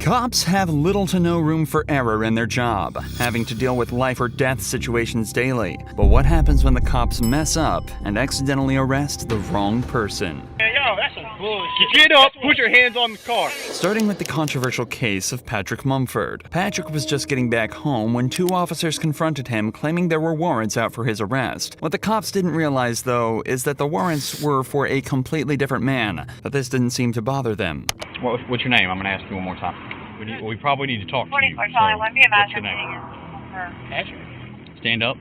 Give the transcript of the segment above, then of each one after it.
Cops have little to no room for error in their job, having to deal with life or death situations daily. But what happens when the cops mess up and accidentally arrest the wrong person? Yo, that's some bullshit. Get up, put your hands on the car. Starting with the controversial case of Patrick Mumford. Patrick was just getting back home when two officers confronted him claiming there were warrants out for his arrest. What the cops didn't realize, though, is that the warrants were for a completely different man, but this didn't seem to bother them. What's your name? I'm going to ask you one more time. We probably need to talk to you. So, what's your name? Stand up.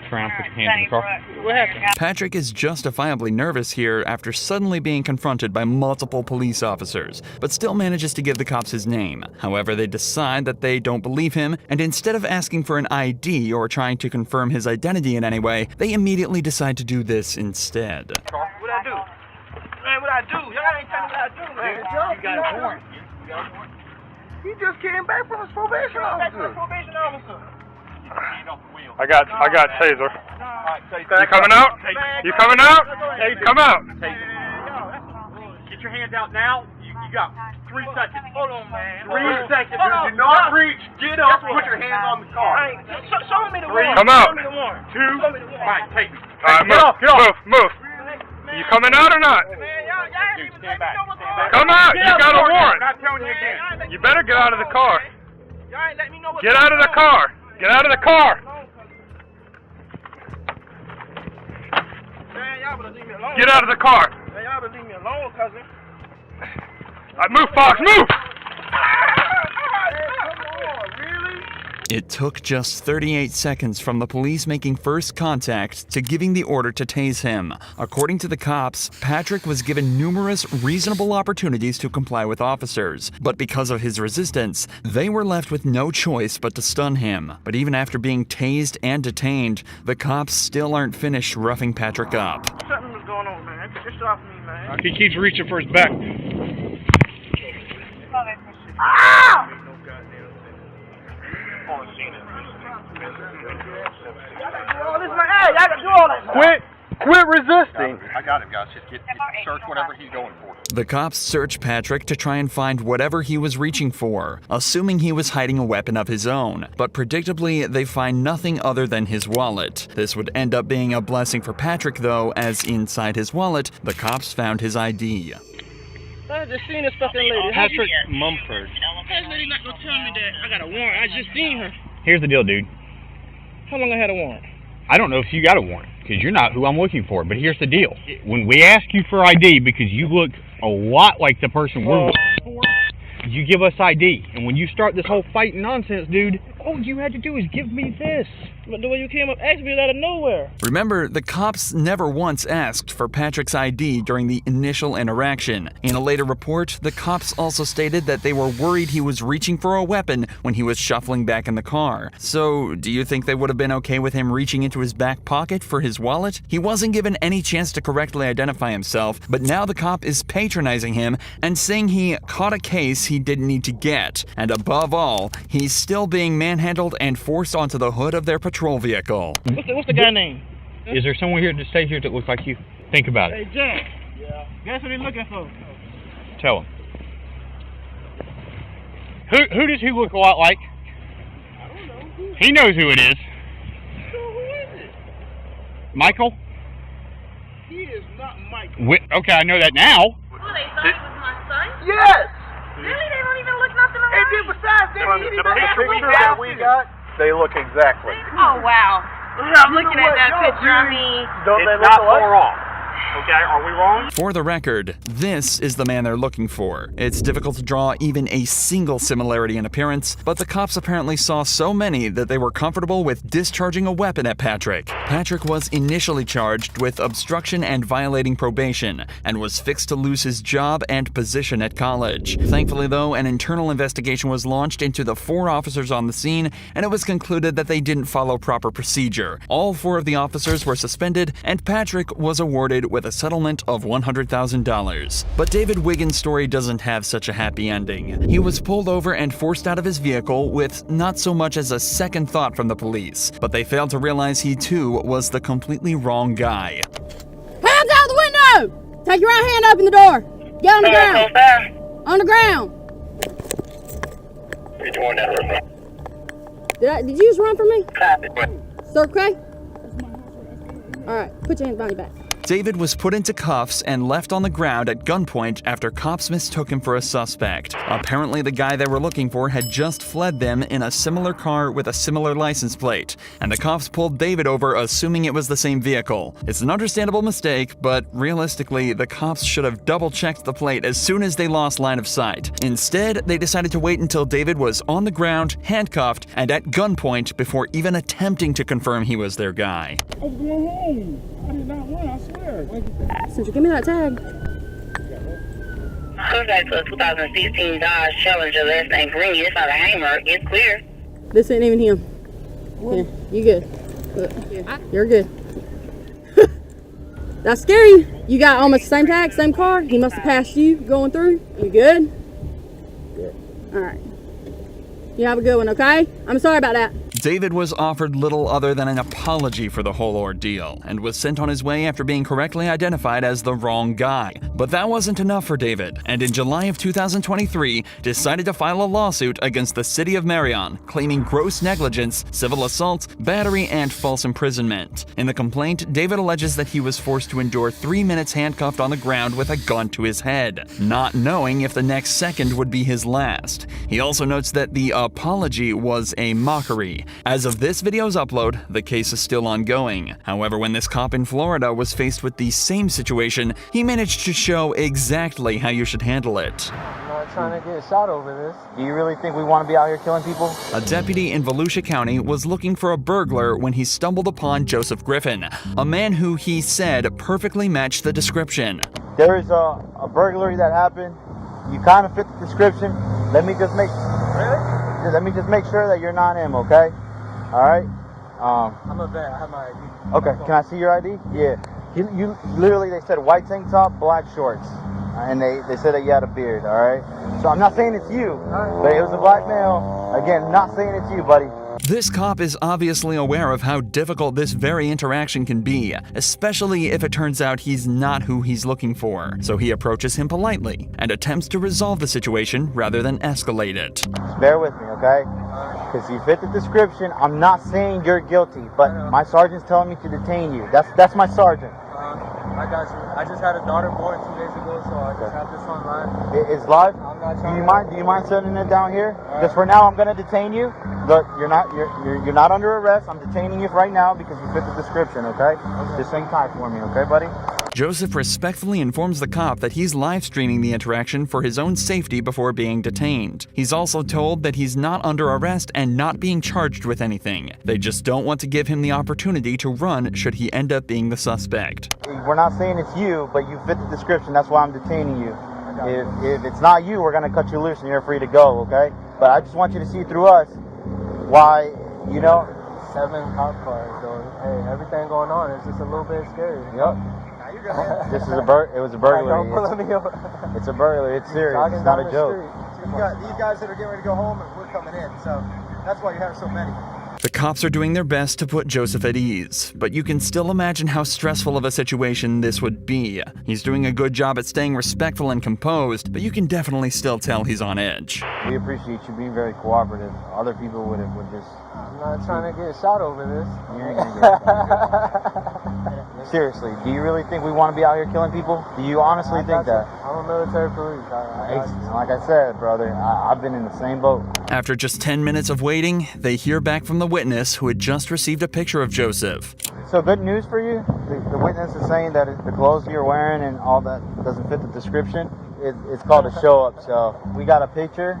Turn around, put your hands in the car. What happened? Patrick is justifiably nervous here after suddenly being confronted by multiple police officers, but still manages to give the cops his name. However, they decide that they don't believe him, and instead of asking for an ID or trying to confirm his identity in any way, they immediately decide to do this instead. What I do? Man, what I do? Y'all ain't telling me what I do, man. You got a warrant. He just came back from his probation officer. I got taser. You coming out? You coming out? Come out. Get your hands out now. You got 3 seconds. Hold on, man. 3 seconds. Do not reach. Get up. Put your hands on the car. Show me the warrant. Come out. Show me the warrant. 2. Show me the warrant. All right, take it. All right, move. You coming out or not? Dude, stand back. Come out. You got a warrant. I'm not telling you again. You better get out of the car. Y'all ain't let me know what's Get out of the car. Get out of the car. Man, y'all better leave me alone. Get out of the car. Man, y'all better leave me alone, cousin. Move, Fox, move. It took just 38 seconds from the police making first contact to giving the order to tase him. According to the cops, Patrick was given numerous reasonable opportunities to comply with officers, but because of his resistance, they were left with no choice but to stun him. But even after being tased and detained, the cops still aren't finished roughing Patrick up. Something was going on, man. Get this off me, man. He keeps reaching for his back. Ah! Quit resisting. I got him, guys. Just search whatever he's going for. The cops search Patrick to try and find whatever he was reaching for, assuming he was hiding a weapon of his own. But predictably, they find nothing other than his wallet. This would end up being a blessing for Patrick, though, as inside his wallet, the cops found his ID. I just seen this fucking lady. Patrick Mumford. This lady not gonna tell me that I got a warrant. I just seen her. Here's the deal, dude. How long I had a warrant? I don't know if you got a warrant, because you're not who I'm looking for. But here's the deal. When we ask you for ID, because you look a lot like the person we're looking for, you give us ID. And when you start this whole fighting nonsense, dude, all you had to do is give me this. But the way you came up asked me out of nowhere. Remember, the cops never once asked for Patrick's ID during the initial interaction. In a later report, the cops also stated that they were worried he was reaching for a weapon when he was shuffling back in the car. So, do you think they would have been okay with him reaching into his back pocket for his wallet? He wasn't given any chance to correctly identify himself, but now the cop is patronizing him and saying he caught a case he didn't need to get. And above all, he's still being manhandled and forced onto the hood of their patrol vehicle. What's the guy name? Is there someone here to stay here that looks like you? Think about it. Hey, Jack. Yeah. Guess what he's looking for? Tell him. Who does he look a lot like? I don't know. He knows who it is. So who is it? Michael? He is not Michael. Okay, I know that now. Oh, they thought he was my son? Yes! Really? They don't even look nothing And then alike? besides, they didn't even have to picture that we got, they look exactly. Oh, wow. I'm looking at that picture. I mean, Don't they It's look not alike? far off. Okay, are we wrong? For the record, this is the man they're looking for. It's difficult to draw even a single similarity in appearance, but the cops apparently saw so many that they were comfortable with discharging a weapon at Patrick. Patrick was initially charged with obstruction and violating probation, and was fixed to lose his job and position at college. Thankfully, though, an internal investigation was launched into the 4 officers on the scene, and it was concluded that they didn't follow proper procedure. All 4 of the officers were suspended, and Patrick was awarded with a settlement of $100,000. But David Wiggins' story doesn't have such a happy ending. He was pulled over and forced out of his vehicle with not so much as a second thought from the police, but they failed to realize he too was the completely wrong guy. Hands out the window! Take your right hand, open the door. Get on the ground. On the ground. Did you just run from me? Copy. Sir, okay? All right, put your hands behind your back. David was put into cuffs and left on the ground at gunpoint after cops mistook him for a suspect. Apparently, the guy they were looking for had just fled them in a similar car with a similar license plate, and the cops pulled David over assuming it was the same vehicle. It's an understandable mistake, but realistically, the cops should have double-checked the plate as soon as they lost line of sight. Instead, they decided to wait until David was on the ground, handcuffed, and at gunpoint before even attempting to confirm he was their guy. I was going home. I did not run, I swear. Since you give me that tag. Contact to a 2016 Dodge Challenger, last name Green. It's not a Hammer. It's clear. This ain't even him. Yeah, you good. Look, you're good. That's scary. You got almost the same tag, same car. He must have passed you going through. You good? Good. All right. You have a good one, okay? I'm sorry about that. David was offered little other than an apology for the whole ordeal and was sent on his way after being correctly identified as the wrong guy. But that wasn't enough for David, and in July of 2023 decided to file a lawsuit against the city of Marion, claiming gross negligence, civil assault, battery, and false imprisonment. In the complaint, David alleges that he was forced to endure 3 minutes handcuffed on the ground with a gun to his head, not knowing if the next second would be his last. He also notes that the apology was a mockery. As of this video's upload, the case is still ongoing. However, when this cop in Florida was faced with the same situation, he managed to show exactly how you should handle it. I'm not trying to get shot over this. Do you really think we want to be out here killing people? A deputy in Volusia County was looking for a burglar when he stumbled upon Joseph Griffin, a man who he said perfectly matched the description. There is a burglary that happened. You kind of fit the description. Let me just make sure that you're not him, okay? All right. I'm a vet. I have my ID. Okay. Can I see your ID? Yeah. You literally, they said white tank top, black shorts, and they said that you had a beard. All right. So I'm not saying it's you, but it was a black male. Again, not saying it's you, buddy. This cop is obviously aware of how difficult this very interaction can be, especially if it turns out he's not who he's looking for. So he approaches him politely and attempts to resolve the situation rather than escalate it. Just bear with me, okay? Because you fit the description. I'm not saying you're guilty, but my sergeant's telling me to detain you. That's my sergeant. I got you. I just had a daughter born 2 days ago, so I just have this online. It's live? I'm not Do trying you mind setting it down here? Just for now, I'm gonna detain you. Look, you're not under arrest. I'm detaining you right now because you fit the description, okay? Just hang tight for me, okay, buddy? Joseph respectfully informs the cop that he's live streaming the interaction for his own safety before being detained. He's also told that he's not under arrest and not being charged with anything. They just don't want to give him the opportunity to run should he end up being the suspect. We're not saying it's you, but you fit the description. That's why I'm detaining you. If it's not you, we're gonna cut you loose and you're free to go, okay? But I just want you to see through us why, 7 cop cars, though. Hey, everything going on is just a little bit scary. Yep. This is it was a burglary. It's a burglary. It's serious. It's not a joke. You got these guys that are getting ready to go home, and we're coming in. So that's why you have so many. The cops are doing their best to put Joseph at ease, but you can still imagine how stressful of a situation this would be. He's doing a good job at staying respectful and composed, but you can definitely still tell he's on edge. We appreciate you being very cooperative. Other people would just... I'm not trying to get shot over this. You ain't gonna get shot. Seriously, do you really think we want to be out here killing people? Do you honestly think that? I'm a military police. Like I said, brother, I've been in the same boat. After just 10 minutes of waiting, they hear back from the witness who had just received a picture of Joseph. So good news for you. The witness is saying that the clothes you're wearing and all that doesn't fit the description. It's called a show up. So we got a picture.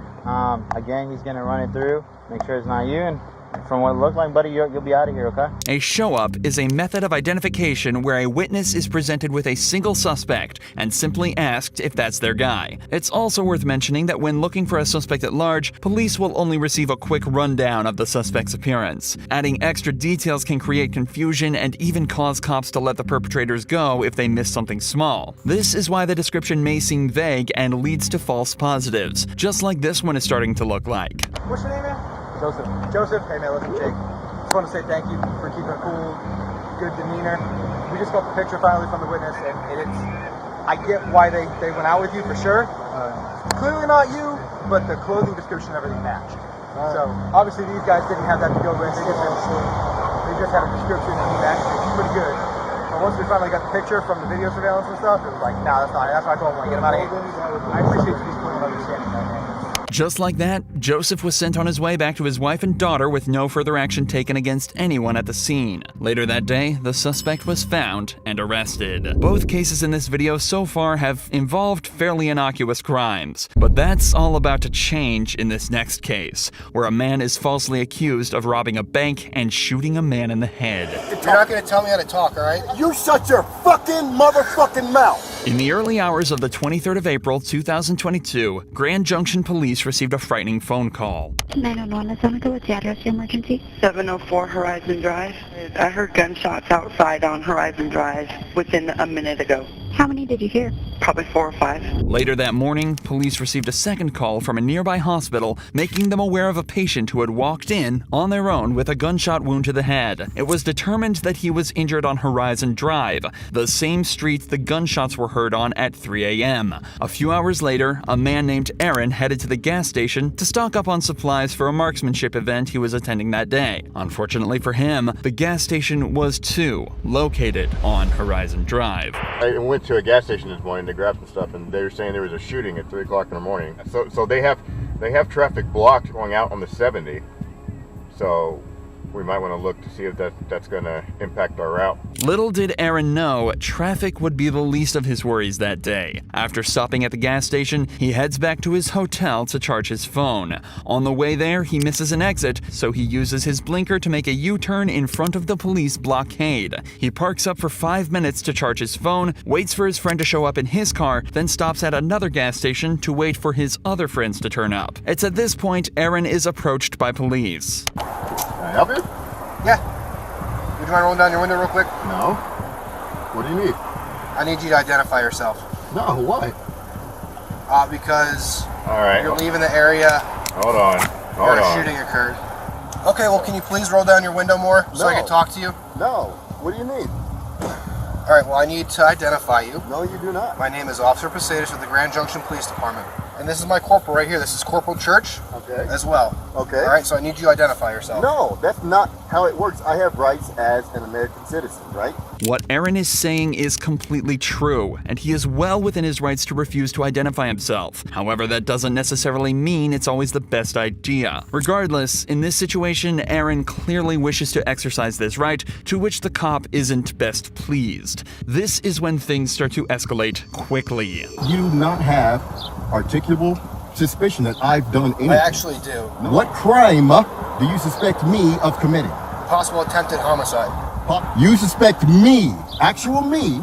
Again, he's gonna run it through, make sure it's not you, and from what it looks like, buddy, you'll be out of here, okay? A show-up is a method of identification where a witness is presented with a single suspect and simply asked if that's their guy. It's also worth mentioning that when looking for a suspect at large, police will only receive a quick rundown of the suspect's appearance. Adding extra details can create confusion and even cause cops to let the perpetrators go if they miss something small. This is why the description may seem vague and leads to false positives, just like this one is starting to look like. What's your name, man? Joseph, hey man, listen, Jake. Just want to say thank you for keeping a cool, good demeanor. We just got the picture finally from the witness, and I get why they went out with you for sure. Clearly not you, but the clothing description and everything matched. So obviously these guys didn't have that to go with. They just had a description and he matched it pretty good. But once we finally got the picture from the video surveillance and stuff, it was like, nah, that's not it. That's why I told him, like, get him out of here. I appreciate you just putting an understanding that, man. Just like that, Joseph was sent on his way back to his wife and daughter with no further action taken against anyone at the scene. Later that day, the suspect was found and arrested. Both cases in this video so far have involved fairly innocuous crimes, but that's all about to change in this next case, where a man is falsely accused of robbing a bank and shooting a man in the head. You're not going to tell me how to talk, all right? You shut your fucking motherfucking mouth! In the early hours of the 23rd of April, 2022, Grand Junction Police received a frightening phone call. 911, is that what's the address of the emergency? 704 Horizon Drive. I heard gunshots outside on Horizon Drive within a minute ago. How many did you hear? Probably 4 or 5. Later that morning, police received a second call from a nearby hospital, making them aware of a patient who had walked in on their own with a gunshot wound to the head. It was determined that he was injured on Horizon Drive, the same street the gunshots were heard on at 3 a.m. A few hours later, a man named Aaron headed to the gas station to stock up on supplies for a marksmanship event he was attending that day. Unfortunately for him, the gas station was too located on Horizon Drive. I went to a gas station this morning to grab some stuff, and they were saying there was a shooting at 3 o'clock in the morning. So they have traffic blocked going out on the 70. So we might want to look to see if that's going to impact our route. Little did Aaron know, traffic would be the least of his worries that day. After stopping at the gas station, he heads back to his hotel to charge his phone. On the way there, he misses an exit, so he uses his blinker to make a U-turn in front of the police blockade. He parks up for 5 minutes to charge his phone, waits for his friend to show up in his car, then stops at another gas station to wait for his other friends to turn up. It's at this point Aaron is approached by police. Can I help you? Yeah. Would you mind rolling down your window real quick? No. What do you need? I need you to identify yourself. No, why? Because all right, you're leaving the area. Hold on. Where a shooting occurred. Okay, well, can you please roll down your window more so I can talk to you? No. What do you need? All right, well, I need to identify you. No, you do not. My name is Officer Posadas with the Grand Junction Police Department. And this is my corporal right here. This is Corporal Church as well. Okay. All right, so I need you to identify yourself. No, that's not how it works. I have rights as an American citizen, right? What Aaron is saying is completely true, and he is well within his rights to refuse to identify himself. However, that doesn't necessarily mean it's always the best idea. Regardless, in this situation, Aaron clearly wishes to exercise this right, to which the cop isn't best pleased. This is when things start to escalate quickly. You do not have articulable suspicion that I've done anything. I actually do. What crime do you suspect me of committing? Possible attempted homicide. You suspect me, actual me,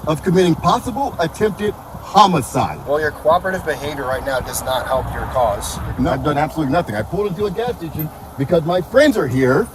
of committing possible attempted homicide. Well, your cooperative behavior right now does not help your cause. No, I've done absolutely nothing. I pulled into a gas station because my friends are here,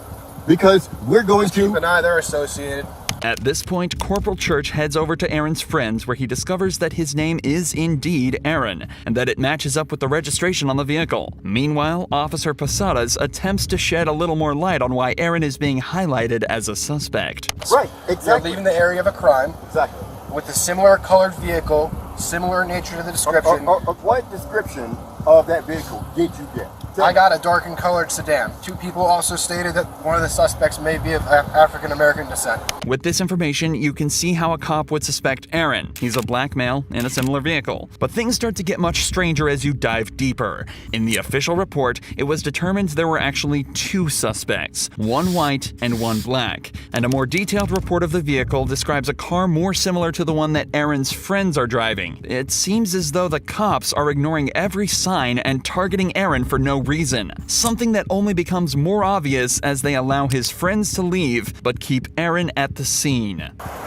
because we're going to... Keep an eye, they're associated. At this point, Corporal Church heads over to Aaron's friends, where he discovers that his name is indeed Aaron, and that it matches up with the registration on the vehicle. Meanwhile, Officer Posadas attempts to shed a little more light on why Aaron is being highlighted as a suspect. Right, exactly. You're leaving the area of a crime. Exactly. With a similar colored vehicle, similar nature to the description. What description of that vehicle did you get? I got a darkened colored sedan. 2 people also stated that one of the suspects may be of African American descent. With this information, you can see how a cop would suspect Aaron. He's a black male in a similar vehicle. But things start to get much stranger as you dive deeper. In the official report, it was determined there were actually 2 suspects, one white and one black. And a more detailed report of the vehicle describes a car more similar to the one that Aaron's friends are driving. It seems as though the cops are ignoring every sign and targeting Aaron for no reason, something that only becomes more obvious as they allow his friends to leave, but keep Aaron at the scene.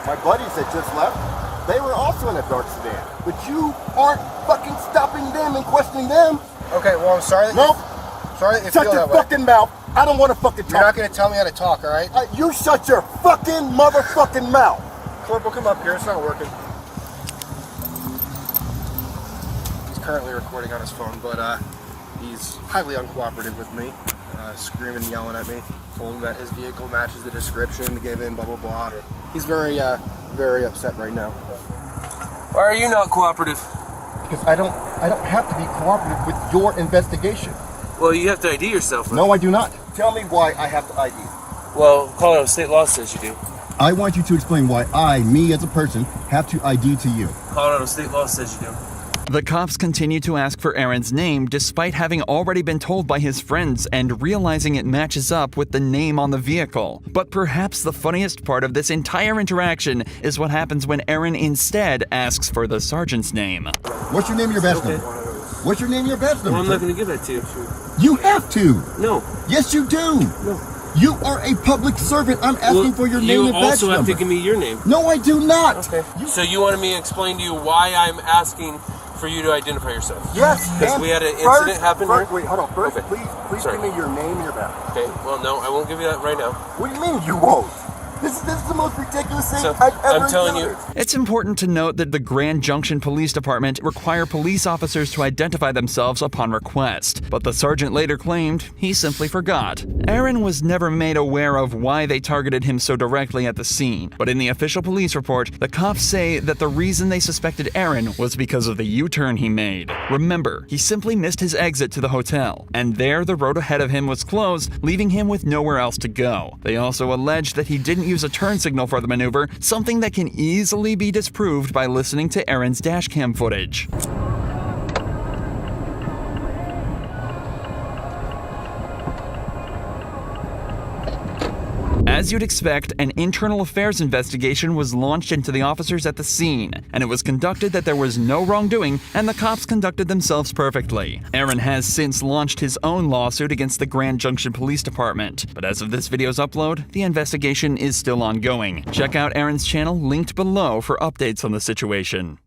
My buddies that just left, they were also in a dark sedan, but you aren't fucking stopping them and questioning them. Okay, well, I'm sorry that sorry that you Shut feel your that way. fucking mouth. I don't want to fucking talk. You're not going to tell me how to talk, all right? You shut your fucking motherfucking mouth. Corporal, come up here. It's not working. He's currently recording on his phone, but he's highly uncooperative with me, screaming and yelling at me. Told him that his vehicle matches the description, gave in blah, blah, blah. He's very upset right now. Why are you not cooperative? Because I don't have to be cooperative with your investigation. Well, you have to ID yourself. No, I do not. Tell me why I have to ID. Well, Colorado state law says you do. I want you to explain why me as a person, have to ID to you. Colorado state law says you do. The cops continue to ask for Aaron's name despite having already been told by his friends and realizing it matches up with the name on the vehicle. But perhaps the funniest part of this entire interaction is what happens when Aaron instead asks for the sergeant's name. What's your name and your badge number? What's your name and your badge number? Well, I'm not going to give that to you. You have to. No. Yes, you do. No. You are a public servant. I'm asking for your name and badge number. You also have to give me your name. No, I do not. Okay. So you wanted me to explain to you why I'm asking for you to identify yourself? Yes. Because we had an incident happen here? Wait, hold on. First, please give me your name and your badge. Okay. Well, no, I won't give you that right now. What do you mean you won't? This is the most ridiculous thing So, I've ever I'm telling encountered. It's important to note that the Grand Junction Police Department require police officers to identify themselves upon request, but the sergeant later claimed he simply forgot. Aaron was never made aware of why they targeted him so directly at the scene, but in the official police report, the cops say that the reason they suspected Aaron was because of the U-turn he made. Remember, he simply missed his exit to the hotel, and there the road ahead of him was closed, leaving him with nowhere else to go. They also alleged that he didn't use a turn signal for the maneuver, something that can easily be disproved by listening to Aaron's dashcam footage. As you'd expect, an internal affairs investigation was launched into the officers at the scene, and it was conducted that there was no wrongdoing and the cops conducted themselves perfectly. Aaron has since launched his own lawsuit against the Grand Junction Police Department, but as of this video's upload, the investigation is still ongoing. Check out Aaron's channel linked below for updates on the situation.